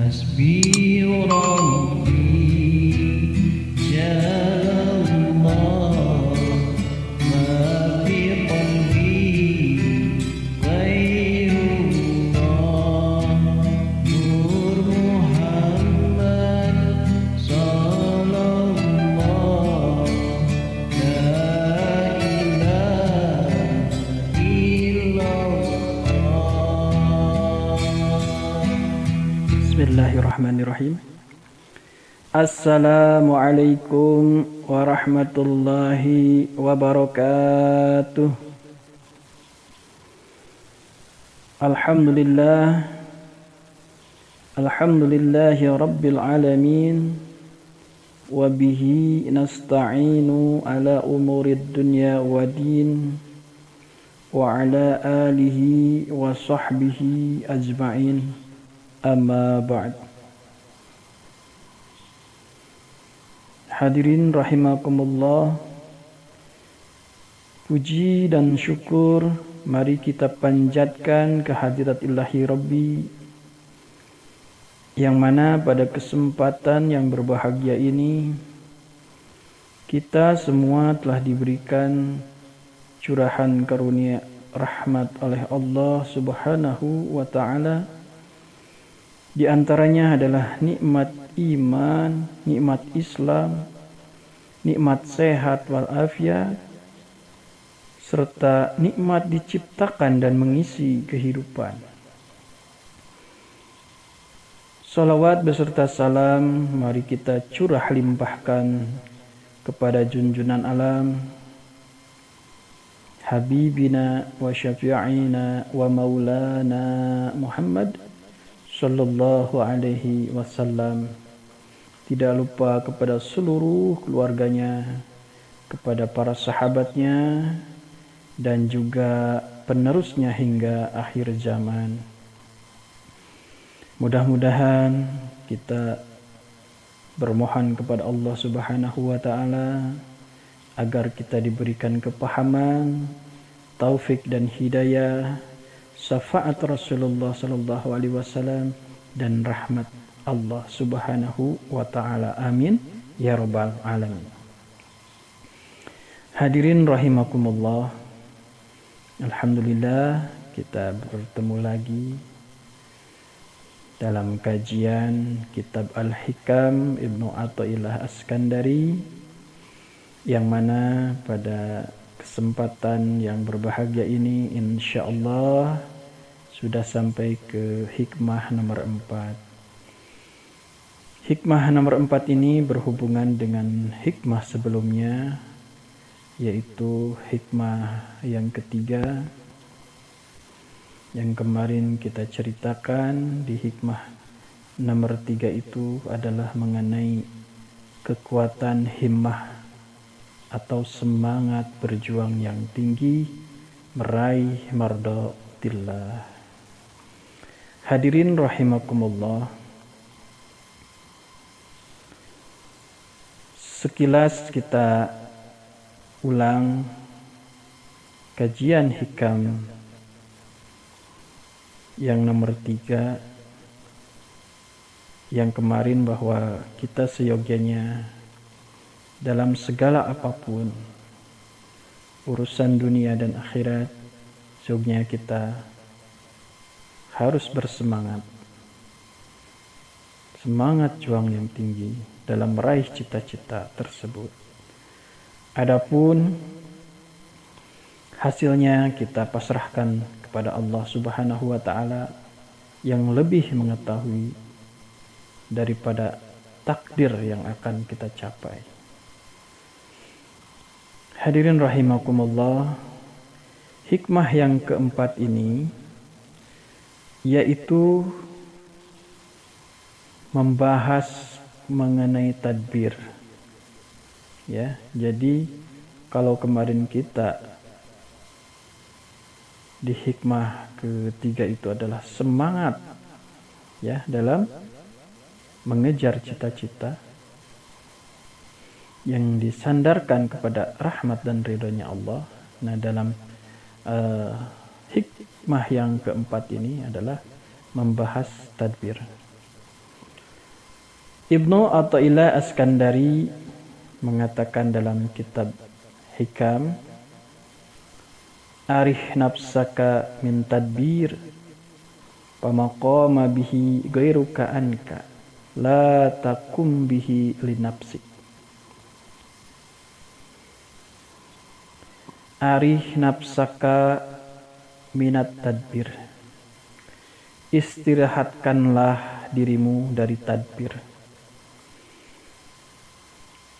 حسبي ربي جل الله ما في قلبي غير الله نور محمد صلى الله لا إله إلا الله. Bismillahirrahmanirrahim. Assalamualaikum warahmatullahi wabarakatuh. Alhamdulillahi rabbil alamin. Wabihi nasta'inu ala umurid dunya wa din. Wa ala alihi wa sahbihi ajma'in. Amma ba'd. Hadirin rahimakumullah, puji dan syukur mari kita panjatkan kehadirat ilahi Rabbi, yang mana pada kesempatan yang berbahagia ini kita semua telah diberikan curahan karunia rahmat oleh Allah Subhanahu wa ta'ala. Di antaranya adalah nikmat iman, nikmat Islam, nikmat sehat walafiat, serta nikmat diciptakan dan mengisi kehidupan. Salawat beserta salam mari kita curah limpahkan kepada junjunan alam, Habibina wa syafi'ina wa maulana Muhammad sallallahu alaihi wasallam. Tidak lupa kepada seluruh keluarganya, kepada para sahabatnya, dan juga penerusnya hingga akhir zaman. Mudah-mudahan kita bermohon kepada Allah Subhanahu wa ta'ala agar kita diberikan kepahaman, taufik dan hidayah, syafaat Rasulullah sallallahu alaihi wasallam, dan rahmat Allah Subhanahu wa ta'ala. Amin ya rabbal alamin. Hadirin rahimakumullah, alhamdulillah kita bertemu lagi dalam kajian kitab Al-Hikam Ibnu Athaillah As-Skandari, yang mana pada kesempatan yang berbahagia ini insyaallah sudah sampai ke hikmah nomor 4. Hikmah nomor 4 ini berhubungan dengan hikmah sebelumnya, yaitu hikmah yang ketiga yang kemarin kita ceritakan. Di hikmah nomor 3 itu adalah mengenai kekuatan himmah atau semangat berjuang yang tinggi meraih mardhatillah. Hadirin rahimakumullah, sekilas kita ulang kajian hikam yang nomor 3 yang kemarin, bahwa kita seyogianya dalam segala apapun urusan dunia dan akhirat, seyogianya kita harus bersemangat, semangat juang yang tinggi dalam meraih cita-cita tersebut. Adapun hasilnya kita pasrahkan kepada Allah Subhanahu wa ta'ala yang lebih mengetahui daripada takdir yang akan kita capai. Hadirin rahimakumullah, hikmah yang keempat ini yaitu membahas mengenai tadbir. Ya, jadi kalau kemarin kita di hikmah ketiga itu adalah semangat ya dalam mengejar cita-cita yang disandarkan kepada rahmat dan ridhonya Allah. Nah, dalam hikmah yang keempat ini adalah membahas tadbir. Ibnu Athaillah Askandari mengatakan dalam kitab Hikam, arih nafsaka min tadbir pamaqama bihi ghairuka anka la takum bihi li nafsik. Arih nafsaka minat tadbir, istirahatkanlah dirimu dari tadbir.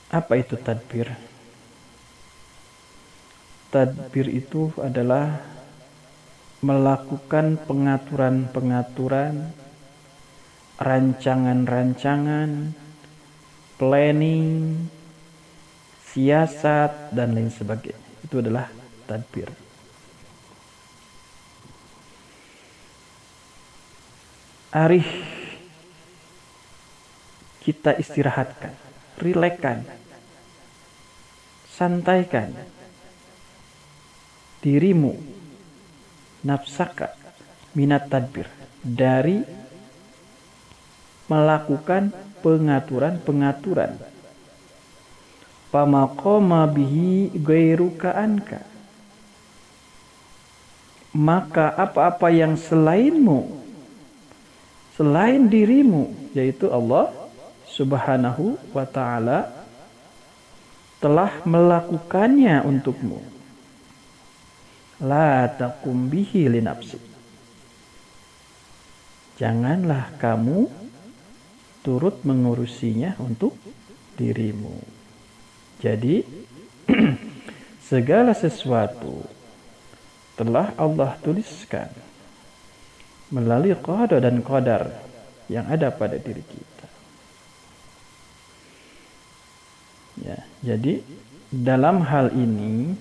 Apa itu tadbir? Tadbir itu adalah melakukan pengaturan-pengaturan, rancangan-rancangan, planning, siasat, dan lain sebagainya. Itu adalah tadbir. Arih kita istirahatkan, rilekkan, santaikan dirimu, nafsaka minat tadbir, dari melakukan pengaturan-pengaturan. Pamaqama bihi ghairuka anka, maka apa-apa yang selainmu, selain dirimu, yaitu Allah Subhanahu wa ta'ala, telah melakukannya untukmu. La taqum bihi li nafsi, janganlah kamu turut mengurusinya untuk dirimu. Jadi segala sesuatu telah Allah tuliskan melalui qada dan qadar yang ada pada diri kita. Ya, jadi dalam hal ini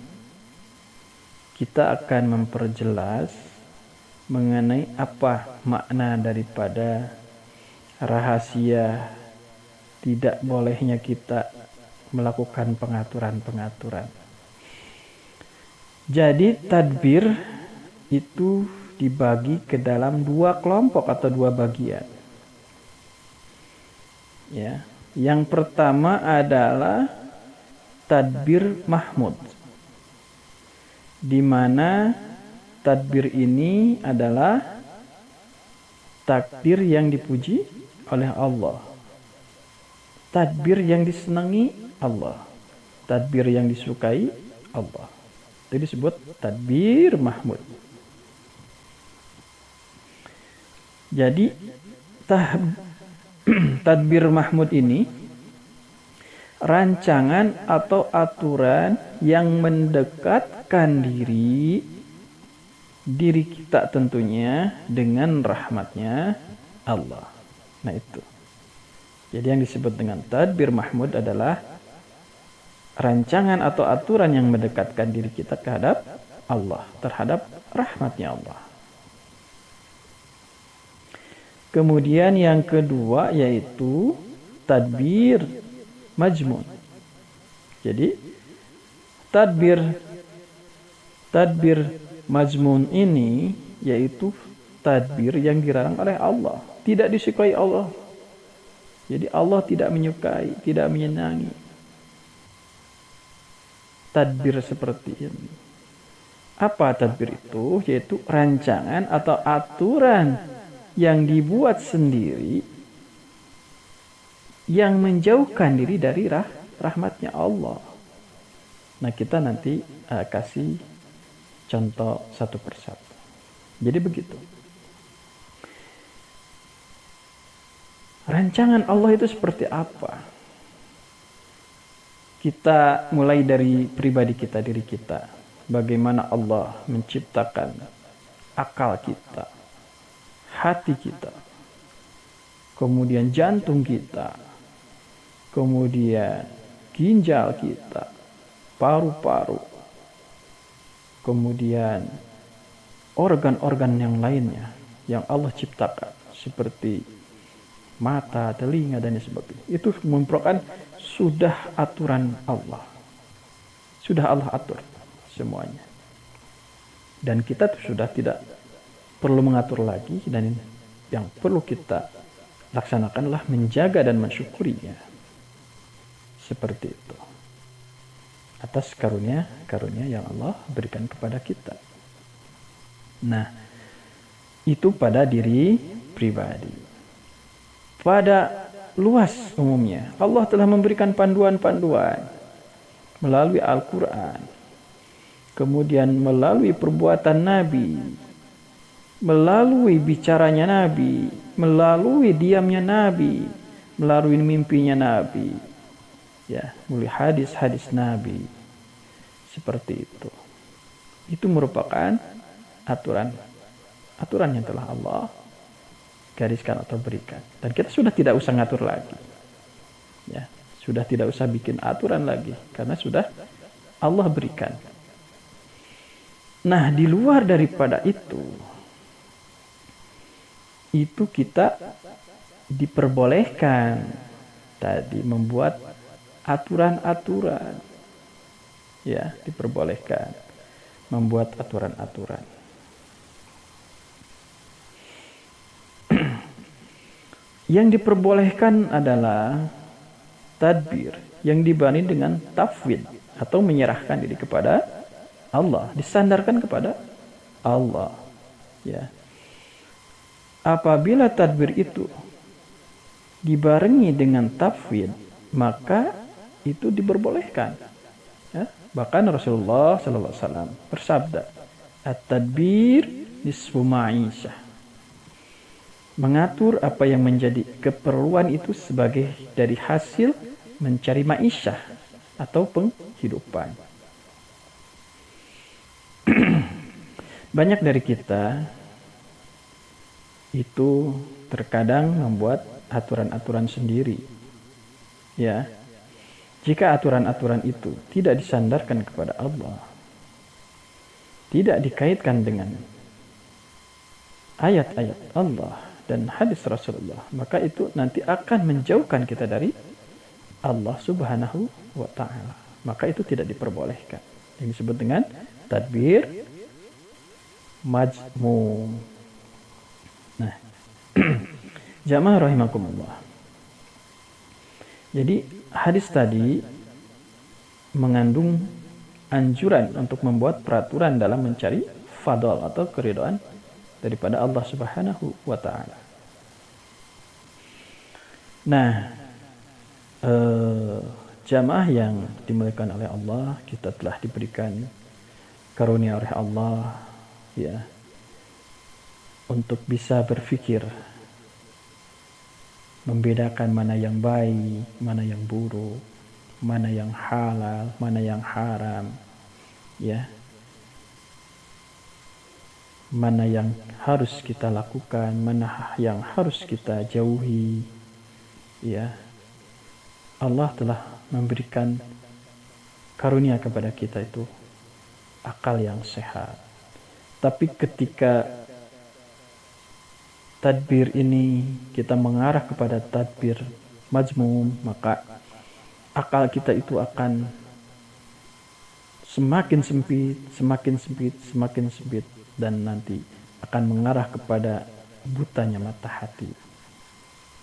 kita akan memperjelas mengenai apa makna daripada rahasia tidak bolehnya kita melakukan pengaturan-pengaturan. Jadi tadbir itu dibagi ke dalam dua kelompok atau dua bagian. Ya, yang pertama adalah tadbir mahmud, di mana tadbir ini adalah takdir yang dipuji oleh Allah, tadbir yang disenangi Allah, tadbir yang disukai Allah. Itu disebut tadbir mahmud. Jadi tadbir mahmud ini rancangan atau aturan yang mendekatkan diri kita tentunya dengan rahmatnya Allah. Nah itu. Jadi yang disebut dengan tadbir mahmud adalah rancangan atau aturan yang mendekatkan diri kita terhadap Allah, terhadap rahmatnya Allah. Kemudian yang kedua yaitu tadbir majmun. Jadi tadbir majmun ini yaitu tadbir yang dilarang oleh Allah, tidak disukai Allah. Jadi Allah tidak menyukai, tidak menyenangi tadbir seperti ini. Apa tadbir itu? Yaitu rancangan atau aturan yang dibuat sendiri yang menjauhkan diri dari rahmatnya Allah. Nah kita nanti kasih contoh satu persatu. Jadi begitu. Rancangan Allah itu seperti apa? Kita mulai dari pribadi kita, diri kita. Bagaimana Allah menciptakan akal kita, hati kita, kemudian jantung kita, kemudian ginjal kita, paru-paru, kemudian organ-organ yang lainnya yang Allah ciptakan seperti mata, telinga, dan sebagainya. Itu merupakan sudah aturan Allah. Sudah Allah atur semuanya. Dan kita sudah tidak perlu mengatur lagi, dan yang perlu kita laksanakanlah menjaga dan mensyukurinya. Seperti itu. Atas karunia yang Allah berikan kepada kita. Nah, itu pada diri pribadi. Pada luas umumnya, Allah telah memberikan panduan-panduan melalui Al-Quran, kemudian melalui perbuatan Nabi, melalui bicaranya Nabi, melalui diamnya Nabi, melalui mimpinya Nabi, ya, melalui hadis-hadis Nabi. Seperti itu. Itu merupakan aturan yang telah Allah gariskan atau berikan. Dan kita sudah tidak usah ngatur lagi. Ya, sudah tidak usah bikin aturan lagi karena sudah Allah berikan. Nah, di luar daripada itu kita diperbolehkan tadi membuat aturan-aturan. Ya, diperbolehkan membuat aturan-aturan. Yang diperbolehkan adalah tadbir yang dibanding dengan tafwid atau menyerahkan diri kepada Allah, disandarkan kepada Allah. Ya. Apabila tadbir itu dibarengi dengan tafwid, maka itu diperbolehkan. Ya. Bahkan Rasulullah SAW bersabda, "At-tadbir nisfu ma'isyah." Mengatur apa yang menjadi keperluan itu sebagai dari hasil mencari ma'isyah atau penghidupan. Banyak dari kita itu terkadang membuat aturan-aturan sendiri. Ya. Jika aturan-aturan itu tidak disandarkan kepada Allah, tidak dikaitkan dengan ayat-ayat Allah dan hadis Rasulullah, maka itu nanti akan menjauhkan kita dari Allah Subhanahu wa ta'ala. Maka itu tidak diperbolehkan. Yang disebut dengan tadbir majmum. Nah, jamaah rahimakumullah. Jadi hadis tadi mengandung anjuran untuk membuat peraturan dalam mencari fadl atau keridhaan daripada Allah Subhanahu wa ta'ala. Nah, jamaah yang dimuliakan oleh Allah, kita telah diberikan karunia oleh Allah, ya, untuk bisa berpikir, membedakan mana yang baik, mana yang buruk, mana yang halal, mana yang haram, ya, mana yang harus kita lakukan, mana yang harus kita jauhi. Ya, Allah telah memberikan karunia kepada kita itu akal yang sehat. Tapi ketika tadbir ini kita mengarah kepada tadbir majmum, maka akal kita itu akan semakin sempit, semakin sempit, semakin sempit, dan nanti akan mengarah kepada butanya mata hati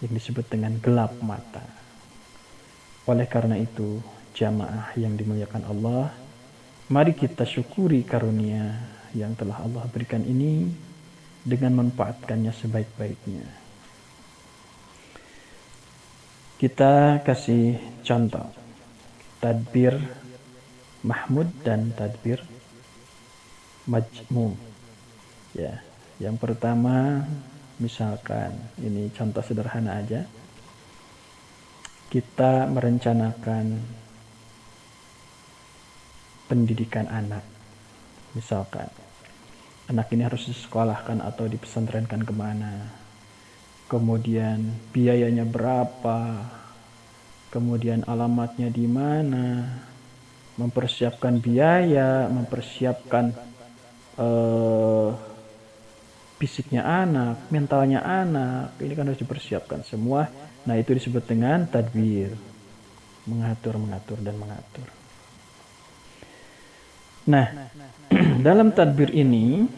yang disebut dengan gelap mata. Oleh karena itu, jamaah yang dimuliakan Allah, mari kita syukuri karunia yang telah Allah berikan ini dengan memanfaatkannya sebaik-baiknya. Kita kasih contoh tadbir mahmud dan tadbir majmum. Ya, yang pertama, misalkan ini contoh sederhana aja. Kita merencanakan pendidikan anak. Misalkan anak ini harus disekolahkan atau dipesantrenkan kemana, kemudian biayanya berapa, kemudian alamatnya di mana, mempersiapkan biaya, mempersiapkan fisiknya anak, mentalnya anak, ini kan harus dipersiapkan semua. Nah, itu disebut dengan tadbir, mengatur dan mengatur. Nah, dalam tadbir ini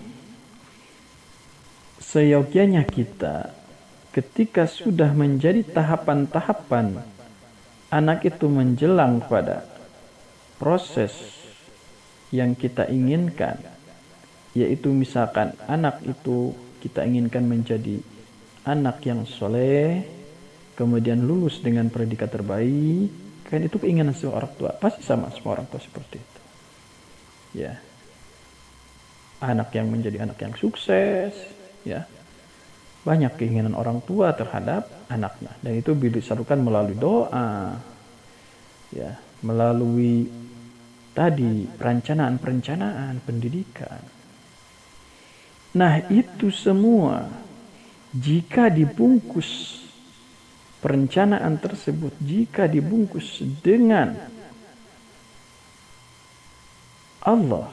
seyogyanya kita ketika sudah menjadi tahapan-tahapan anak itu menjelang pada proses yang kita inginkan, yaitu misalkan anak itu kita inginkan menjadi anak yang soleh, kemudian lulus dengan predikat terbaik, kan itu keinginan seorang tua, pasti sama semua orang tua seperti itu. Ya, anak yang menjadi anak yang sukses, ya, banyak keinginan orang tua terhadap anaknya, dan itu disalurkan melalui doa, ya, melalui tadi perencanaan pendidikan. Nah, itu semua jika dibungkus perencanaan tersebut, jika dibungkus dengan Allah,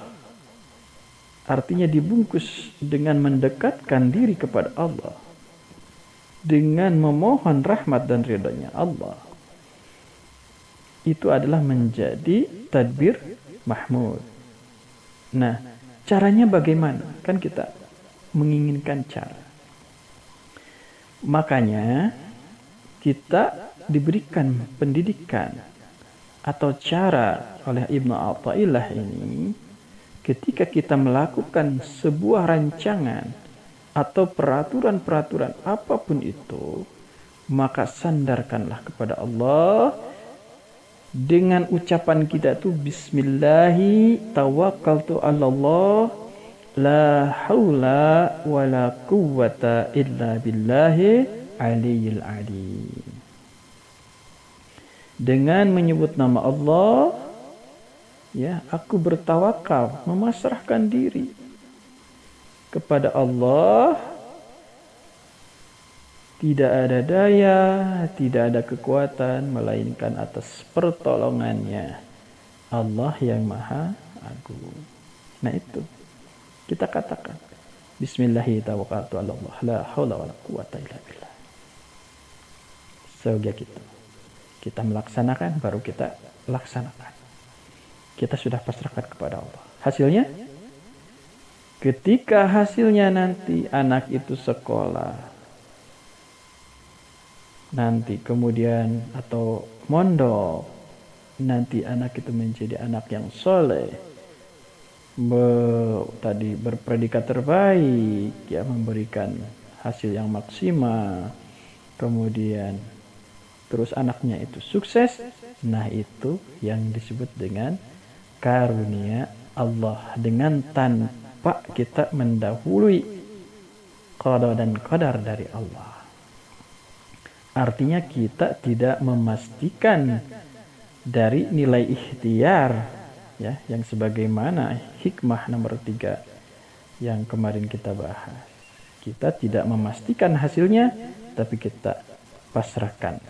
artinya dibungkus dengan mendekatkan diri kepada Allah, dengan memohon rahmat dan ridhonya Allah, itu adalah menjadi tadbir mahmud. Nah, caranya bagaimana? Kan kita menginginkan cara. Makanya kita diberikan pendidikan atau cara oleh Ibnu Athaillah ini, ketika kita melakukan sebuah rancangan atau peraturan-peraturan apapun itu, maka sandarkanlah kepada Allah dengan ucapan kita tuh bismillahi tawakkaltu 'alallah la haula wala quwwata illa billahi aliyil alim. Dengan menyebut nama Allah, ya, aku bertawakal, memasrahkan diri kepada Allah. Tidak ada daya, tidak ada kekuatan, melainkan atas pertolongannya Allah yang Maha Agung. Nah, itu kita katakan bismillahirrahmanirrahim, Allah la haula wala quwwata illa billah. Sehingga kita melaksanakan, baru kita laksanakan. Kita sudah pasrahkan kepada Allah. Hasilnya, ketika hasilnya nanti anak itu sekolah, nanti kemudian atau mondok, nanti anak itu menjadi anak yang soleh, tadi berpredikat terbaik, ya, memberikan hasil yang maksimal, kemudian terus anaknya itu sukses. Nah, itu yang disebut dengan karunia Allah, dengan tanpa kita mendahului qada dan qadar dari Allah. Artinya kita tidak memastikan dari nilai ikhtiar, ya, yang sebagaimana hikmah nomor 3 yang kemarin kita bahas. Kita tidak memastikan hasilnya, tapi kita pasrahkan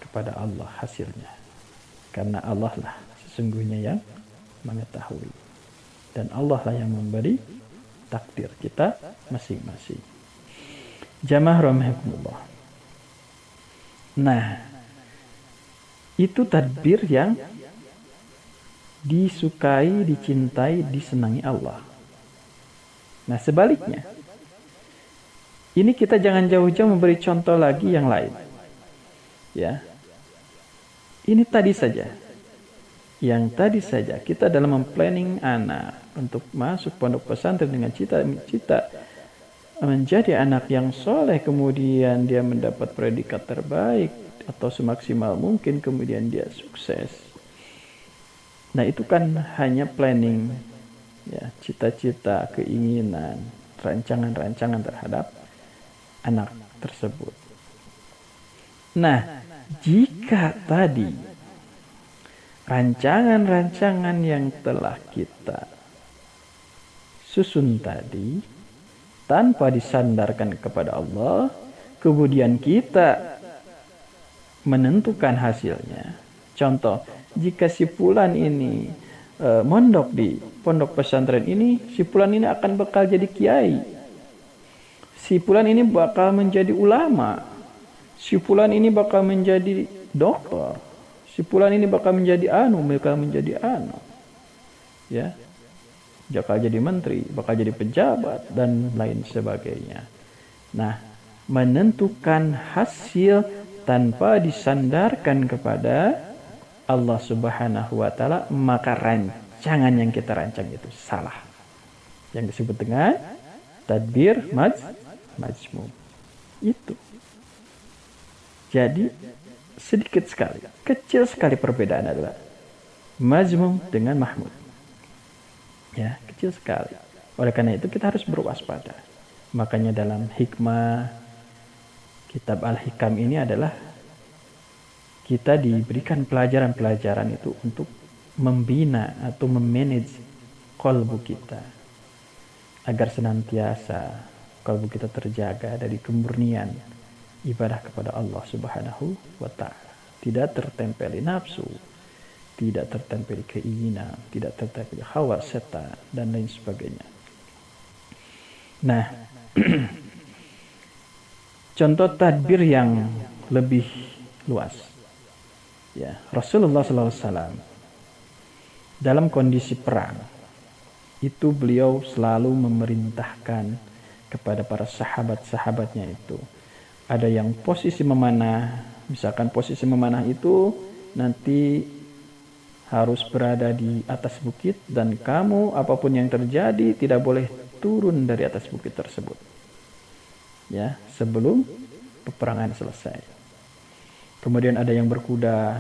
kepada Allah hasilnya. Karena Allah lah sesungguhnya yang mengetahui. Dan Allah lah yang memberi takdir kita masing-masing. Jamaah rahimakumullah. Nah, itu tadbir yang disukai, dicintai, disenangi Allah. Nah, sebaliknya, ini kita jangan jauh-jauh memberi contoh lagi yang lain. Ya, ini tadi saja. Yang tadi saja kita dalam memplanning anak untuk masuk pondok pesantren dengan cita-cita menjadi anak yang soleh, kemudian dia mendapat predikat terbaik atau semaksimal mungkin, kemudian dia sukses. Nah, itu kan hanya planning, ya, cita-cita, keinginan, rancangan-rancangan terhadap anak tersebut. Nah, jika tadi rancangan-rancangan yang telah kita susun tadi tanpa disandarkan kepada Allah, kemudian kita menentukan hasilnya. Contoh, jika si fulan ini mondok di pondok pesantren ini, si fulan ini akan bakal jadi kiai, si fulan ini bakal menjadi ulama, si fulan ini bakal menjadi dokter, si fulan ini bakal menjadi ya, bakal jadi menteri, bakal jadi pejabat, dan lain sebagainya. Nah, menentukan hasil tanpa disandarkan kepada Allah Subhanahu wa taala, maka rancangan yang kita rancang itu salah. Yang disebut dengan tadbir majmum. Itu. Jadi sedikit sekali, kecil sekali perbedaan adalah majmum dengan mahmud. Ya, kecil sekali. Oleh karena itu kita harus berwaspada. Makanya dalam hikmah kitab Al-Hikam ini adalah kita diberikan pelajaran-pelajaran itu untuk membina atau memanage qalbu kita agar senantiasa qalbu kita terjaga dari kemurnian ibadah kepada Allah Subhanahu wa taala. Tidak tertempeli nafsu, tidak tertempeli keinginan, tidak tertempeli hawa setan dan lain sebagainya. Nah, contoh tadbir yang lebih luas. Ya, Rasulullah SAW dalam kondisi perang itu beliau selalu memerintahkan kepada para sahabat-sahabatnya itu. Ada yang posisi memanah, misalkan posisi memanah itu nanti harus berada di atas bukit dan kamu apapun yang terjadi tidak boleh turun dari atas bukit tersebut. Ya, sebelum peperangan selesai. Kemudian ada yang berkuda,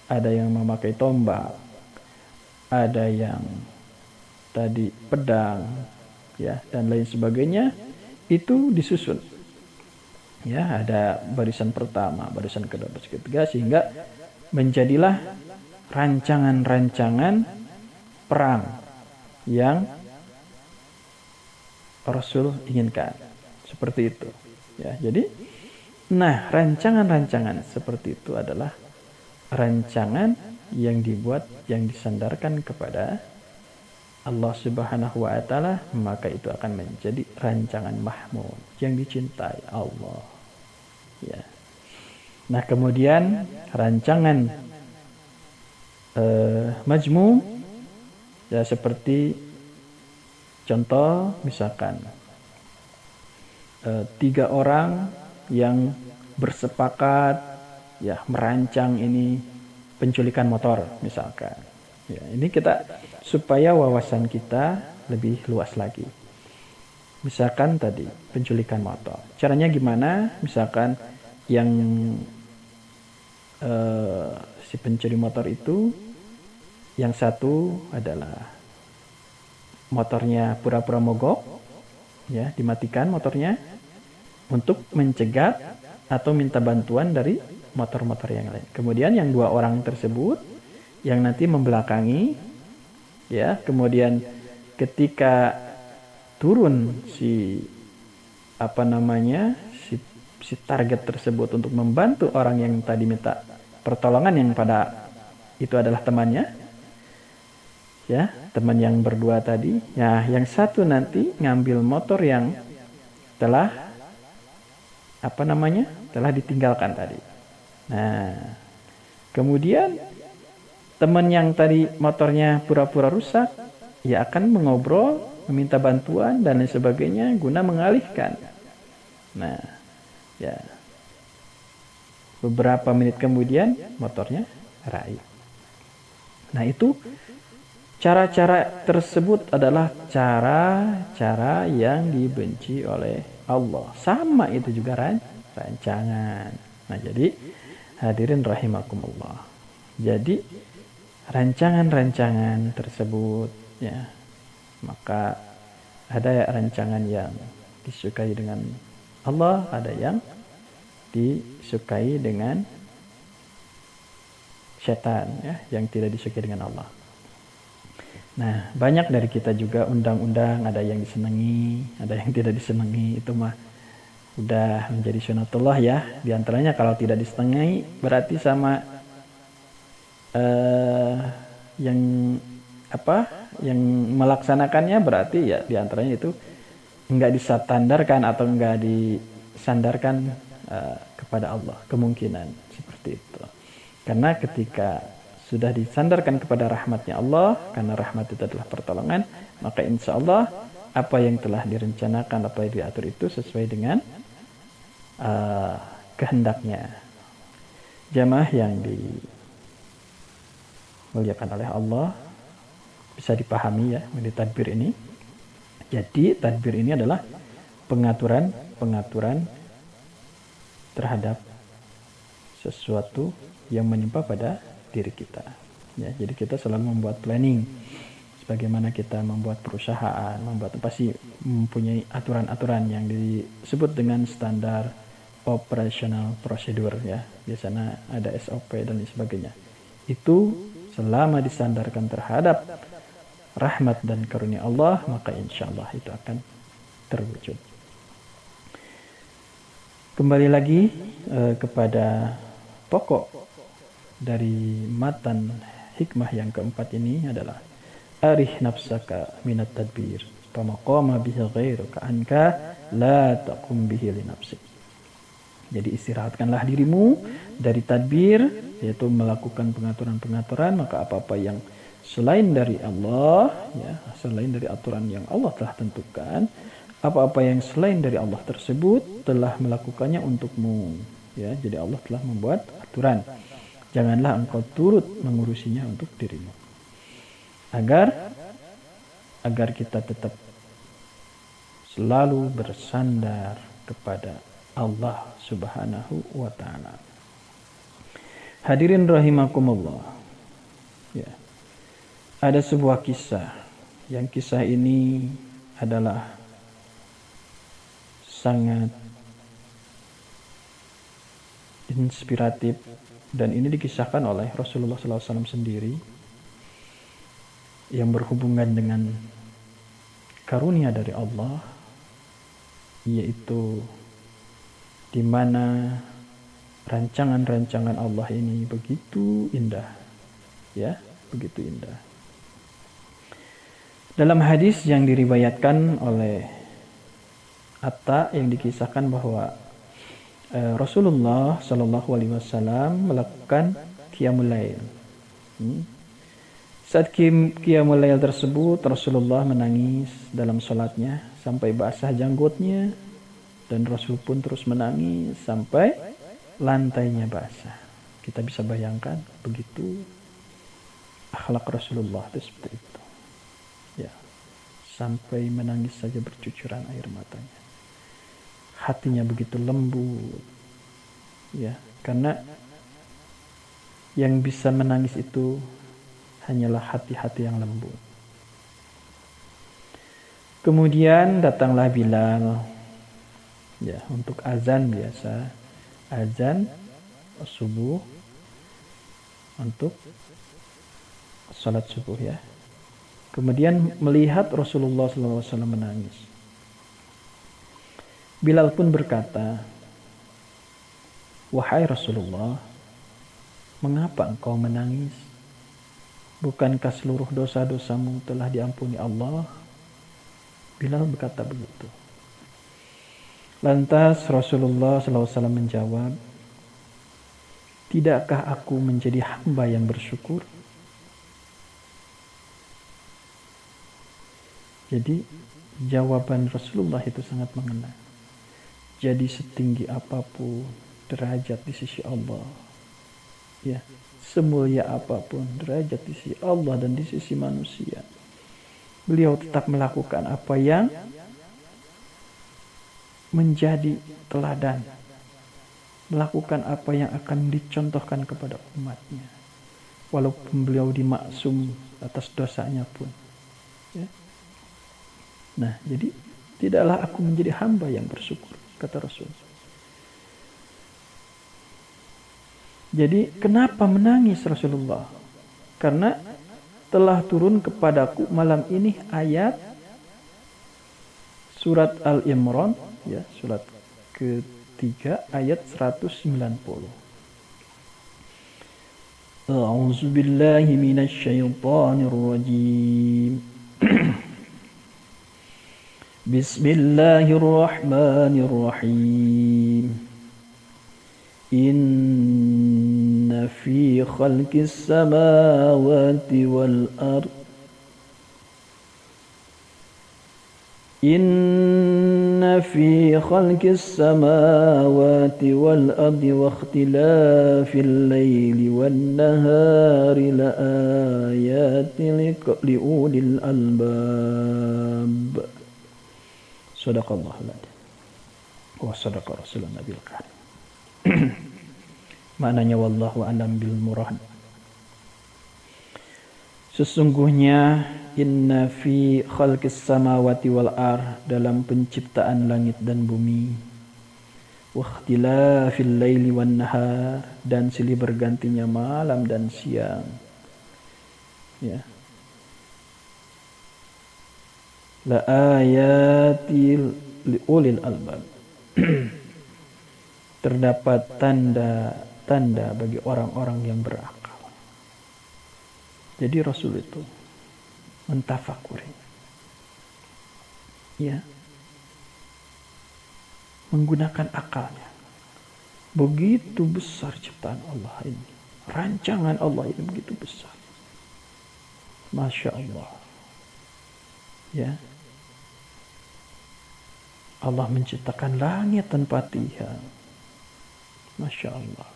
ada yang memakai tombak, ada yang tadi pedang, ya, dan lain sebagainya. Itu disusun. Ya, ada barisan pertama, barisan kedua, barisan ketiga, sehingga menjadilah rancangan-rancangan perang yang Rasul inginkan. Seperti itu. Ya, jadi rancangan-rancangan seperti itu adalah rancangan yang dibuat, yang disandarkan kepada Allah Subhanahu wa taala, maka itu akan menjadi rancangan mahmud yang dicintai Allah. Ya. Nah, kemudian rancangan majmum ya, seperti contoh misalkan 3 orang yang bersepakat ya merancang ini penculikan motor misalkan. Ya, ini kita supaya wawasan kita lebih luas lagi. Misalkan tadi penculikan motor. Caranya gimana? Misalkan yang si pencuri motor itu yang satu adalah motornya pura-pura mogok, ya, dimatikan motornya untuk mencegat atau minta bantuan dari motor-motor yang lain. Kemudian yang 2 orang tersebut yang nanti membelakangi, ya, kemudian ketika turun si target tersebut untuk membantu orang yang tadi minta pertolongan, yang pada itu adalah temannya, ya, teman yang berdua tadi, ya, yang satu nanti ngambil motor yang telah telah ditinggalkan tadi. Nah, kemudian teman yang tadi motornya pura-pura rusak, ya akan mengobrol, meminta bantuan dan lain sebagainya guna mengalihkan. Nah, ya, beberapa menit kemudian motornya raib. Nah, itu cara-cara tersebut adalah cara-cara yang dibenci oleh Allah. Sama itu juga rancangan. Nah, jadi hadirin rahimakumullah. Jadi rancangan-rancangan tersebut, ya, maka ada rancangan yang disukai dengan Allah, ada yang disukai dengan setan, ya, yang tidak disukai dengan Allah. Nah, banyak dari kita juga undang-undang, ada yang disenangi, ada yang tidak disenangi. Itu mah udah menjadi sunatullah, ya. Di antaranya kalau tidak disenangi berarti sama yang melaksanakannya berarti ya di antaranya itu enggak disandarkan atau enggak disandarkan kepada Allah, kemungkinan seperti itu. Karena ketika sudah disandarkan kepada rahmatnya Allah, karena rahmat itu adalah pertolongan, maka insya Allah apa yang telah direncanakan, apa yang diatur itu sesuai dengan kehendaknya. Jamaah yang dimuliakan oleh Allah, bisa dipahami ya dari tadbir ini. Jadi tadbir ini adalah pengaturan terhadap sesuatu yang menimpa pada diri kita. Ya, jadi kita selalu membuat planning. Sebagaimana kita membuat perusahaan, pasti mempunyai aturan-aturan yang disebut dengan standar operational procedure ya. Biasanya ada SOP dan lain sebagainya. Itu selama disandarkan terhadap rahmat dan karunia Allah, maka insya Allah itu akan terwujud. Kembali lagi kepada pokok dari matan hikmah yang keempat ini adalah arih nafsaka minat tadbir famaqama bihi ghairuka anka la taqum bihi li nafsik. Jadi istirahatkanlah dirimu dari tadbir, yaitu melakukan pengaturan-pengaturan, maka apa-apa yang selain dari Allah, ya, selain dari aturan yang Allah telah tentukan, apa-apa yang selain dari Allah tersebut telah melakukannya untukmu. Ya, jadi Allah telah membuat aturan. Janganlah engkau turut mengurusinya untuk dirimu. Agar kita tetap selalu bersandar kepada Allah Subhanahu wa Ta'ala. Hadirin rahimakumullah. Ya. Ada sebuah kisah, yang kisah ini adalah sangat inspiratif dan ini dikisahkan oleh Rasulullah SAW sendiri yang berhubungan dengan karunia dari Allah, yaitu di mana rancangan-rancangan Allah ini begitu indah, ya, begitu indah. Dalam hadis yang diriwayatkan oleh Atta yang dikisahkan bahwa Rasulullah Shallallahu Alaihi Wasallam melakukan qiyamul lail. Saat qiyamul lail tersebut Rasulullah menangis dalam sholatnya sampai basah janggutnya, dan Rasul pun terus menangis sampai lantainya basah. Kita bisa bayangkan begitu akhlak Rasulullah itu seperti itu. Ya, sampai menangis saja bercucuran air matanya. Hatinya begitu lembut. Ya, karena yang bisa menangis itu hanyalah hati-hati yang lembut. Kemudian datanglah Bilal. Ya, untuk azan biasa. Azan subuh untuk salat subuh ya. Kemudian melihat Rasulullah SAW menangis. Bilal pun berkata, "Wahai Rasulullah, mengapa engkau menangis? Bukankah seluruh dosa-dosamu telah diampuni Allah?" Bilal berkata begitu. Lantas Rasulullah SAW menjawab, "Tidakkah aku menjadi hamba yang bersyukur?" Jadi jawaban Rasulullah itu sangat mengena. Jadi setinggi apapun derajat di sisi Allah, ya, semulia apapun derajat di sisi Allah dan di sisi manusia, beliau tetap melakukan apa yang menjadi teladan, melakukan apa yang akan dicontohkan kepada umatnya, walaupun beliau dimaksum atas dosanya pun. Ya. Nah, jadi tidaklah aku menjadi hamba yang bersyukur, kata Rasul. Jadi kenapa menangis Rasulullah? Karena telah turun kepadaku malam ini ayat surat Al-Imran, ya, surat ketiga ayat 190. A'udzu billahi minasy syaithanir rajim. Bismillahirrahmanirrahim. Inna fi khalqis samawati wal ard Inna fi khalqis samawati wal ardi wa ikhtilafil laili wan nahari la ayatin liulil albab. Shadaqallahul adzim. Wa shadaqa rasulun nabiyil karim. Maknanya wallahu a'lam bil murad. Sesungguhnya inna fi khalqis samawati wal ar, dalam penciptaan langit dan bumi, wa ikhtilafil laili wan nahar, dan silih bergantinya malam dan siang, ya, la ayatil liulil albab. Terdapat tanda-tanda bagi orang-orang yang berakal. Jadi Rasul itu mentafakuri, ya, menggunakan akalnya. Begitu besar ciptaan Allah ini, rancangan Allah ini begitu besar. Masya Allah, ya. Allah menciptakan langit tanpa tiang. Masya Allah.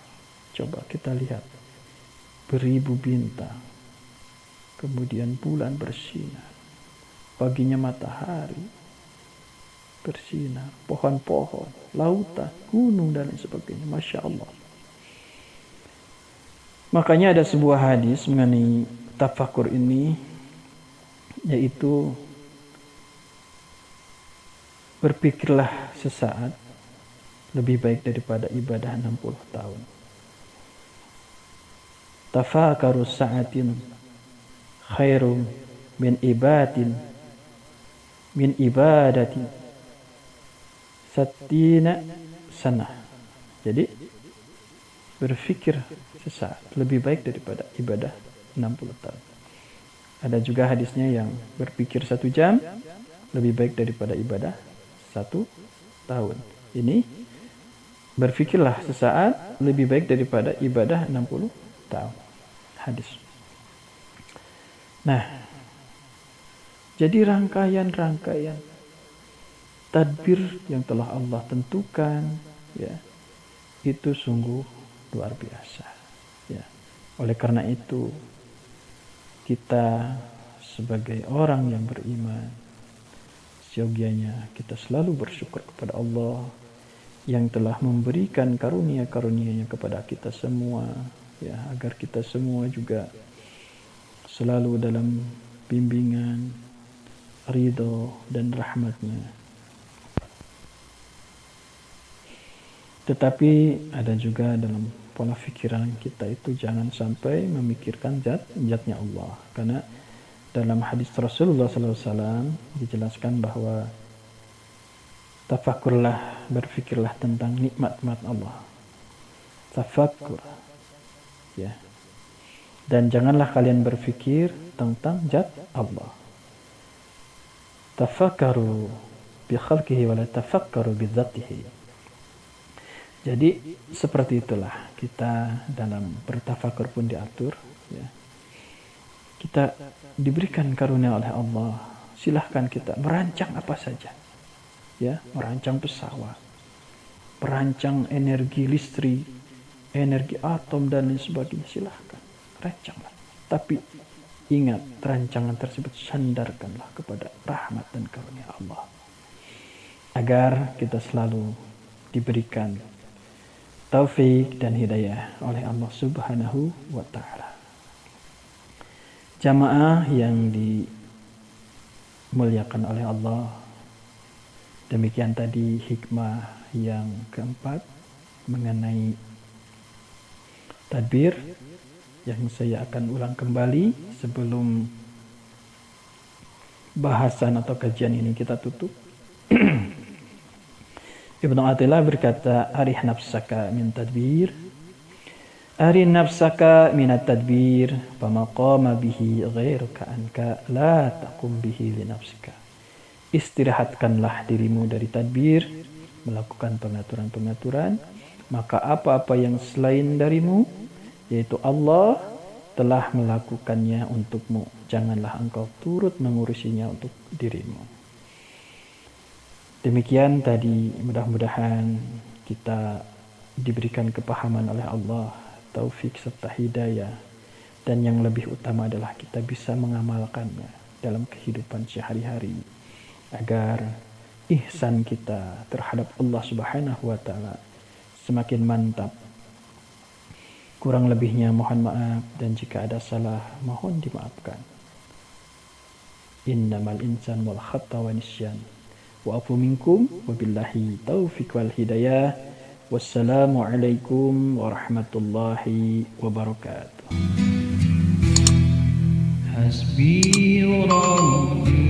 Coba kita lihat, beribu bintang, kemudian bulan bersinar, paginya matahari bersinar, pohon-pohon, lautan, gunung, dan lain sebagainya. Masya Allah. Makanya ada sebuah hadis mengenai tafakur ini, yaitu berpikirlah sesaat lebih baik daripada ibadah 60 tahun. Tafakaru sa'atin khairum min ibadatin satina sanah. Jadi berpikir sesaat lebih baik daripada ibadah 60 tahun. Ada juga hadisnya yang berpikir 1 jam lebih baik daripada ibadah 1 tahun. Ini berpikirlah sesaat lebih baik daripada ibadah 60 tahun. Hadis. Nah, jadi rangkaian-rangkaian tadbir yang telah Allah tentukan, ya, itu sungguh luar biasa, ya. Oleh karena itu, kita sebagai orang yang beriman, seyogianya kita selalu bersyukur kepada Allah yang telah memberikan karunia-karunia-Nya kepada kita semua, ya, agar kita semua juga selalu dalam bimbingan, ridho dan rahmat-Nya. Tetapi ada juga dalam pola pikiran kita itu jangan sampai memikirkan zatnya Allah, karena dalam hadis Rasulullah SAW dijelaskan bahwa tafakurlah, berfikirlah tentang nikmat-nikmat Allah. Tafakur, ya. Dan janganlah kalian berfikir tentang zat Allah. Tafakkaru bi khalqihi wa la tafakkaru bi dzatihi. Jadi seperti itulah kita dalam bertafakur pun diatur, ya. Kita diberikan karunia oleh Allah, silahkan kita merancang apa saja, ya, merancang pesawat, merancang energi listrik, energi atom dan lain sebagainya, silahkan rancanglah. Tapi ingat, rancangan tersebut sandarkanlah kepada rahmat dan karunia Allah, agar kita selalu diberikan taufik dan hidayah oleh Allah Subhanahu wa Ta'ala. Jamaah yang dimuliakan oleh Allah, demikian tadi hikmah yang keempat mengenai tadbir yang saya akan ulang kembali sebelum bahasan atau kajian ini kita tutup. Ibnu Athilah berkata, arih nafsaka min tadbir, arin nafsaka minat tadbir, pamaqama bihi ghairuka anka la taqum bihi li nafsika. Istirahatkanlah dirimu dari tadbir, melakukan pengaturan-pengaturan, maka apa-apa yang selain darimu, yaitu Allah, telah melakukannya untukmu. Janganlah engkau turut mengurusinya untuk dirimu. Demikian tadi, mudah-mudahan kita diberikan kepahaman oleh Allah, taufik serta hidayah, dan yang lebih utama adalah kita bisa mengamalkannya dalam kehidupan sehari-hari agar ihsan kita terhadap Allah Subhanahu wa taala semakin mantap. Kurang lebihnya mohon maaf, dan jika ada salah mohon dimaafkan. Innamal insan wal khata wa nisyan. Wa'afu minkum wabillahi taufiq wal hidayah. Wassalamualaikum warahmatullahi wabarakatuh. Hasbi Rabbi